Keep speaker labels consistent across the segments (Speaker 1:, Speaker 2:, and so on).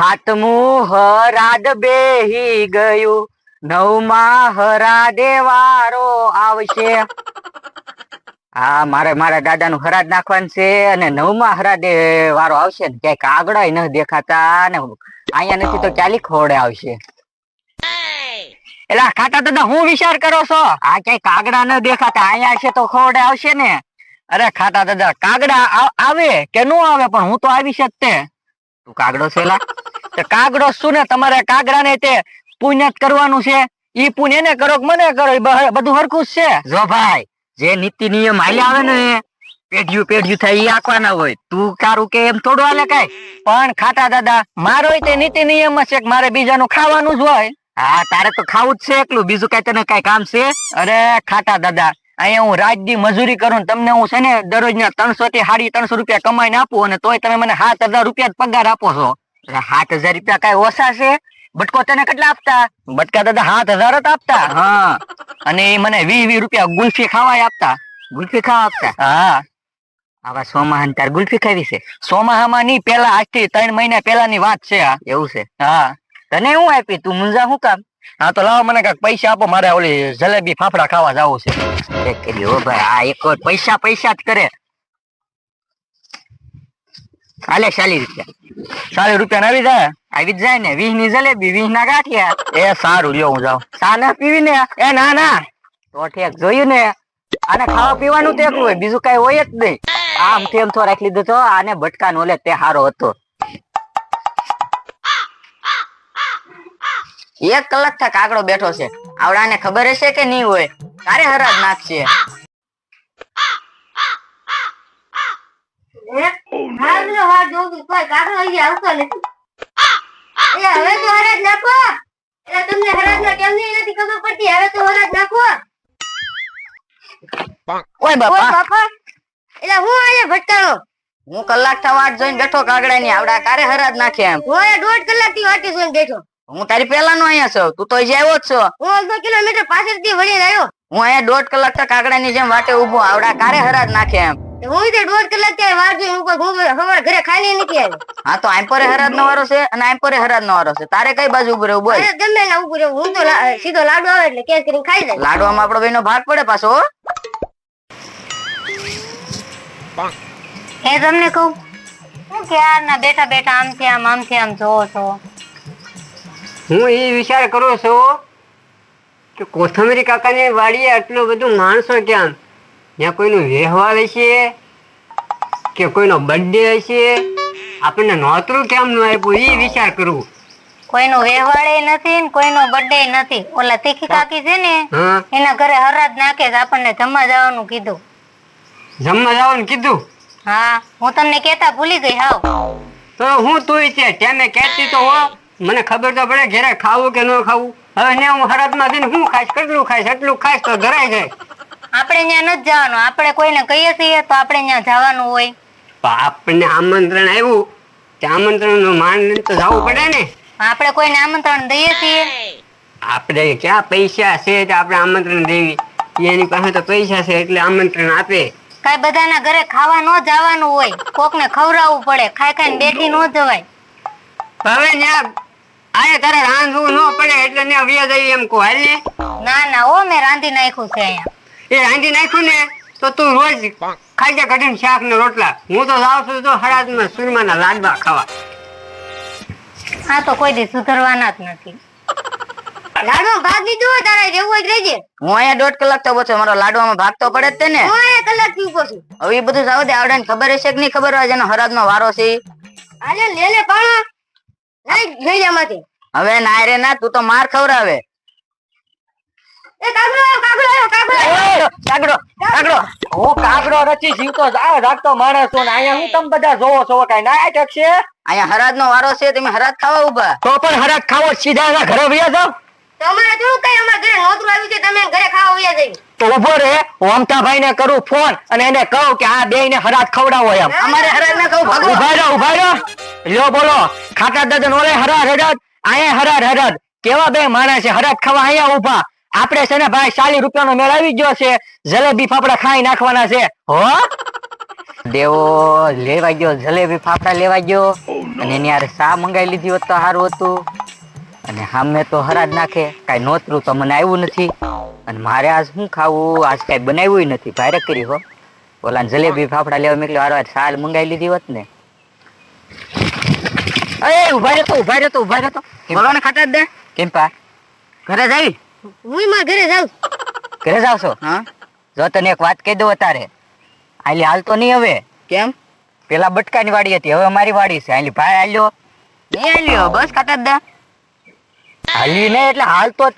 Speaker 1: હાથમું હરાદ બેહી ગયું, નવમાં હરાદે વારો આવશે. હા, મારા દાદાનું હરાદ નાખવાનું છે અને નવમાં હરાદે વારો આવશે ને ક્યાંય કાગડા ન દેખાતા ને અહીંયા નથી તો ક્યાંલી ખોડે આવશે. એલા ખાટા દાદા હું વિચાર કરો છો? આ ક્યાંય કાગડા ન દેખાતા અહીંયા છે તો ખોડે આવશે ને. અરે ખાટા દાદા, કાગડા આવે કે નો આવે પણ હું તો આવી શકતે. તું કાગડો છે લા? તો કાગડો શું ને, તમારે કાગડા ને તે પુણ્ય જ કરવાનું છે. ઈ પુણ્ય ને કરો કે મને કરો, બધું હરખું જ છે. જો ભાઈ, જે નીતિ નિયમ હાલ્યા આવે ને પેઢિયું થાય ઈ આખવાના હોય. તું તારું કે એમ થોડું હાલે કઈ. પણ ખાટા દાદા, મારો તે નીતિ નિયમ છે કે મારે બીજાનું ખાવાનું જ હોય. હા, તારે તો ખાવું જ છે એકલું, બીજું કઈ તને કઈ કામ છે? અરે ખાટા દાદા, અહીંયા હું રાત દી મજૂરી કરું, તમને હું છે ને દરરોજ ના 300 થી 350 રૂપિયા કમાઈને આપું અને તોય તમે મને 7000 રૂપિયા પગાર આપો છો. 7000 રૂપિયા કઈ ઓછા છે? બટકો તને કેટલા આપતા? બટકા દાદા 7000 જ આપતા. હા, અને એ મને 20 રૂપિયા ગુલ્ફી ખાવા આપતા. ગુલ્ફી ખાવા આપતા? હા. આવા સોમાહાન તાર ગુલ્ફી ખાવી છે? સોમાહામાં ની, પેલા આજથી 3 મહિના પેલાની વાત છે. એવું છે? હા. તને હું આપી, તું મુંજા શું કામ? હા તો લાવો મને કઈક પૈસા આપો, મારે ઓલી જલેબી ફાફડા ખાવા જવું છે. ભાઈ, આ એક પૈસા જ કરે. હાલે 40 રૂપિયા આવી જાય. આવી જ જાય ને. 20 ની જલેબી, 20 ના ગાંઠિયા. એ સારું, લ્યો હું જાઉં. ચા ના પીવી ને? એ ના તો ઠેક, જોયું ને, આને ખાવા પીવાનું તો એકલું હોય, બીજું કઈ હોય જ નહીં. આમ તેમ તો રાખી લીધો તો આને બટકા નો લે તે હારો હતો. 1 કલાક થી કાગડો બેઠો છે. આવડાને ખબર હશે કે નહીં હોય? તારે હરાજ નાખશે. હું કલાક થી વાટ જોઈને બેઠો કાગડા ની, આવડા કારે હરાજ નાખે એમ? 1.5 કલાક થી વાટ જોઈને બેઠો. હું તારી પેલા નો અહીંયા છું, તું તો હજી આવ્યો જ છો. હું 1 કિલોમીટર પાછળથી વળીને આવ્યો. હું અહીંયા 1.5 કલાક થી કાગડા ની જેમ વાટે ઉભો, આવડા કારે હરાજ નાખે એમ? હું 1.5 કલાક થી વાટ જોઈને હવારે ઘરે ખાલી નથી આવ્યો. હા તો આમ પરે હરાજ નો વારો છે અને આમ પરે હરાજ નો વારો છે. તારે કઈ બાજુ ઉભું રહેવું? બોલ. ગમે ના ઉભું રહેવું. હું તો સીધો લાડો આવે એટલે કેસ કરીને ખાઈ જાય. લાડવામાં આપણો બેનો ભાગ પડે પાછો.
Speaker 2: હે તમને કહું, હું ક્યારના બેઠા બેઠા આમથી આમ જોવો છો.
Speaker 3: હું એ વિચાર કરું છું કે કોથમરી કાકાની વાડીએ આટલું બધું માણસો ક્યાં, ત્યાં કોઈનું વ્યવહાર હશે કે કોઈનો બર્થડે હશે, આપણને નોતરું કેમ ન આપ્યું એ વિચાર કરવું.
Speaker 2: કોઈનો વ્યવહાર નથી ને કોઈનો બર્થડે નથી. ઓલા તીખી કાકી છે ને, એના ઘરે હરાજ નાખે છે, આપણને જમવા જવાનું કીધું.
Speaker 3: જમવા જવાનું કીધું?
Speaker 2: હા, હું તમને કેતા ભૂલી ગઈ. હાવ
Speaker 3: તો હું તું છે તેને કહેતી તો હો, મને ખબર તો પડે ઘરે ખાવું કે ન ખાવું. હવે ને હું હરાજમાં જઈને હું ખાઈશ, કેટલું ખાઈશ, એટલું ખાઈશ તો ધરાઈ જાય.
Speaker 2: આપણે ત્યાં નથી જવાનું. આપણે કોઈને કહીએ છીએ તો આપણે ત્યાં જવાનું હોય.
Speaker 3: આપણને આમંત્રણ આવ્યું તે આમંત્રણ નું માન લઈને તો જવું પડે ને.
Speaker 2: આપણે કોઈને આમંત્રણ દઈએ છીએ?
Speaker 3: આપણે ક્યાં પૈસા છે તો આપણે આમંત્રણ દેવી? એની પાસે તો પૈસા છે એટલે આમંત્રણ આપે.
Speaker 2: કઈ બધાના ઘરે ખાવા ન જવાનું હોય, કોકને ખવડાવવું પડે. ખાઈ ખાઈને બેઠી ન જવાય.
Speaker 3: હવે ત્યાં આયે તારે રાંધવું ન પડે એટલે ત્યાં વ્યા જઈએ એમ કહો હાલે?
Speaker 2: ના ઓ, મેં રાંધી નાખ્યું છે અહીંયા.
Speaker 3: એ રાંધી નાખ્યું ને તો તું રોજ ખાઈ જા કઢીને શાક ને રોટલા. હું તો જાઉં છું તો હરાજમાં સુરમાના લાડવા ખાવા.
Speaker 2: આ તો કોઈ દી સુધરવાના જ નથી.
Speaker 1: લાડવા ભાગ લીધો તારે જેવું હોય રહેજે. હું અહીંયા 1.5 કલાક તો બચો, મારો લાડવામાં ભાગ તો પડે જ તે ને. હું 1 કલાક થી ઉભો છું. હવે એ બધું જાવ દે. આવડે ખબર હશે કે નહીં ખબર હોય જેનો હરાજનો વારો છે? આલે લે પાણા લઈ જા માંથી. હવે ના રે ના, તું તો માર ખવરાવે. એ કાગડો રચી જીવતો જાગતો માણસ છું. અહીંયા હું તમે બધા જોવો છો કઈ ના ટકશે? અહીંયા હરાજ નો વારો છે, તમે હરાજ ખાવા ઉભા. તો પણ હરાજ ખાવો સીધા ઘરે વયા જાવ. તમારે થોડું કઈ અમારા ઘરે નોતરું આવ્યું છે, તમે ઘરે ખાવા વયા જઈ. તો ઉભો રે, ઓમતાભાઈ ને કરું ફોન અને એને કહું કે આ બે ને હરાજ ખવડાવો એમ. અમારે હરાજ ના કહું. ઉભા રહો લ્યો બોલો. ખાટા દાદા નો રે હરાજ અહીંયા હરાજ કેવા બે માણસ છે, હરાજ ખાવા અહીંયા ઉભા. આપણે છે ને ભાઈ 40 રૂપિયાનો મેળ આવી ગયો છે, જલેબી ફાફડા ખાઈ નાખવાના છે. હો દેવો લેવા ગયો, જલેબી ફાફડા લેવા ગયો અને એની હારે ચા મંગાવી લીધી હોત તો સારું હતું. અને સામે તો હરાજ નાખે, કાંઈ નોતરું તો મને આવ્યું નથી. અને મારે આજ શું ખાવું, આજ કાંઈ બનાવ્યું નથી, ભારે કરી હો. ઓલા જલેબી ફાફડા લેવા મેકલ્યો, હારો સાલ મંગાવી લીધી હોત ને. એ ઉભા રહેતો. બોલો ને ખાતા જ દે. કેમ પા ઘરે જાય?
Speaker 2: હું માં ઘરે જાઉં.
Speaker 1: ઘરે જાવ છો? હા. જો તને એક વાત કહી દઉં અત્યારે, આલી હાલ તો નહીં હવે. કેમ? પેલા બટકાની વાડી હતી, હવે અમારી વાડી છે. આલી ભાઈ હાલ્યો નહીં, હાલ્યો બસ ખાતા જ દે. હાલી નહીં એટલે હાલતો જ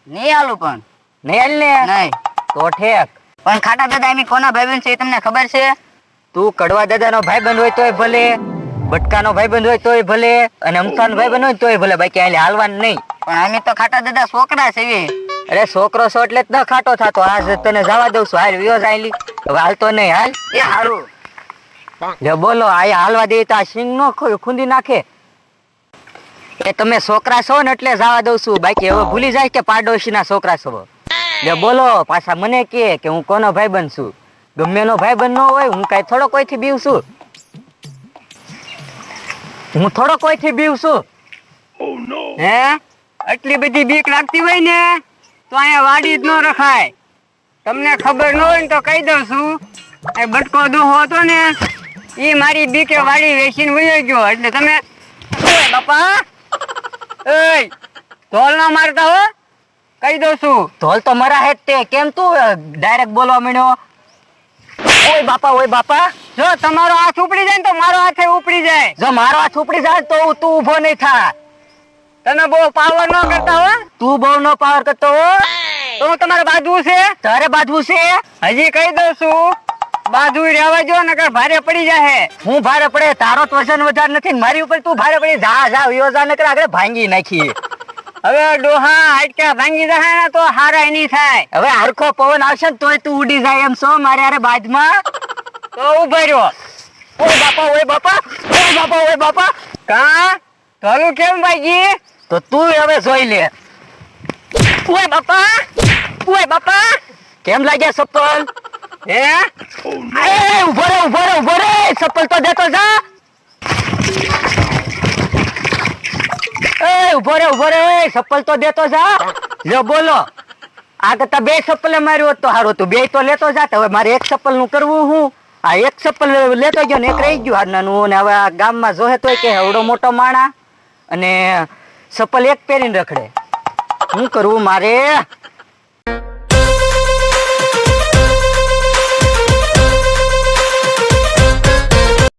Speaker 1: નહીં હાલું, પણ નહીં હાલ ને નહીં તો ઠેક. પણ ખાટા દાદા એમ કોના ભાઈબંધ છે એ તમને ખબર છે? તું કડવા દાદાનો ભાઈબંધ હોય તોય ભલે, બટકાનો ભાઈબંધ હોય તોય ભલે, અને અમથાનો ભાઈબંધ હોય તોય ભલે, બાકી આલે હાલવાનું નહીં. પણ અમે તો ખાટા દાદા છોકરા છે. અરે છોકરો છો એટલે જ ન ખાટો થતો. આજ તને જવા દઉં છું, હાલ વિયો જાયલી. હવે હાલતો નહીં, હાલ એ હારું. જો બોલો, આ હાલવા દે તો આ સિંગ નો ખૂંદી નાખે. એ તમે છોકરા છો ને એટલે જવા દઉં છું, બાકી હવે ભૂલી જાય કે પાડોશી ના છોકરા છો. જો બોલો, પાછા મને કે હું કોનો ભાઈબંધ છું. ગમે નો ભાઈબંધ ન હોય, હું કઈ થોડો કોઈથી બીવ છું. હું થોડો કોઈથી બીવ છું.
Speaker 3: હે આટલી બધી બીક લાગતી હોય ને તો અહીંયા વાડી જ ન રખાય. તમને ખબર ન હોય ને તો કહી દઉં છું, એ બટકો દોહો હતો ને એ મારી બીકે વાડી વેચીને વયો ગયો. એટલે તમે બાપા એ ઢોલ ના મારતા હો, કહી દઉં છું.
Speaker 1: ઢોલ તો મરા હે તે, કેમ તું ડાયરેક્ટ બોલવા માંડ્યો? ઓય બાપા,
Speaker 3: જો તમારો હાથ ઉપડી જાય ને તો મારો હાથે ઉપડી જાય.
Speaker 1: જો મારો હાથ ઉપડી જાય તો તું ઊભો નહીં થા.
Speaker 3: તમે બહુ પાવર ન કરતા હો.
Speaker 1: તું બહુ નો પાવર કરતો હો
Speaker 3: તો હું તમારે બાજવું છે,
Speaker 1: તારે બાજવું છે.
Speaker 3: હજી કહી દઉં છું, બાજુ રહેવા જો નકર ભારે પડી જાય.
Speaker 1: હું ભારે પડે? તારો તો વજન વધારે નથી ને મારી ઉપર તું ભારે પડી. જા યોજા નકર આગળ ભાંગી નાખી.
Speaker 3: હવે ડોહા હાડકા ભાંગી જાય ને તો હારા નહીં થાય.
Speaker 1: હવે હરખો પવન આવશે ને તોય તું ઉડી જાય એમ છો મારે અરે બાજમાં.
Speaker 3: તો ઉભા રહ્યો.
Speaker 1: ઓય બાપા.
Speaker 3: કા ઢોલું કેમ ભાગી?
Speaker 1: તો તું હવે જોઈ લે. ઓય બાપા કેમ લાગ્યા ચપ્પલ?
Speaker 3: હે
Speaker 1: એ ઉભો રે, ચપ્પલ તો દેતો જા. એ ઉભો રે, ચપ્પલ તો દેતો જા. લ્યો બોલો, આ કરતા બે ચપ્પલ માર્યું હોત તો સારું હતું. બે તો લેતો જા. હવે મારે એક ચપ્પલ નું કરવું હું? આ એક ચપ્પલ લેતો ગયો ને એક રહી ગયું હારનાનું. ને હવે આ ગામમાં જોહે તોય કે હવડો મોટો માણા અને ચપ્પલ એક પહેરીને રખડે. શું કરવું મારે?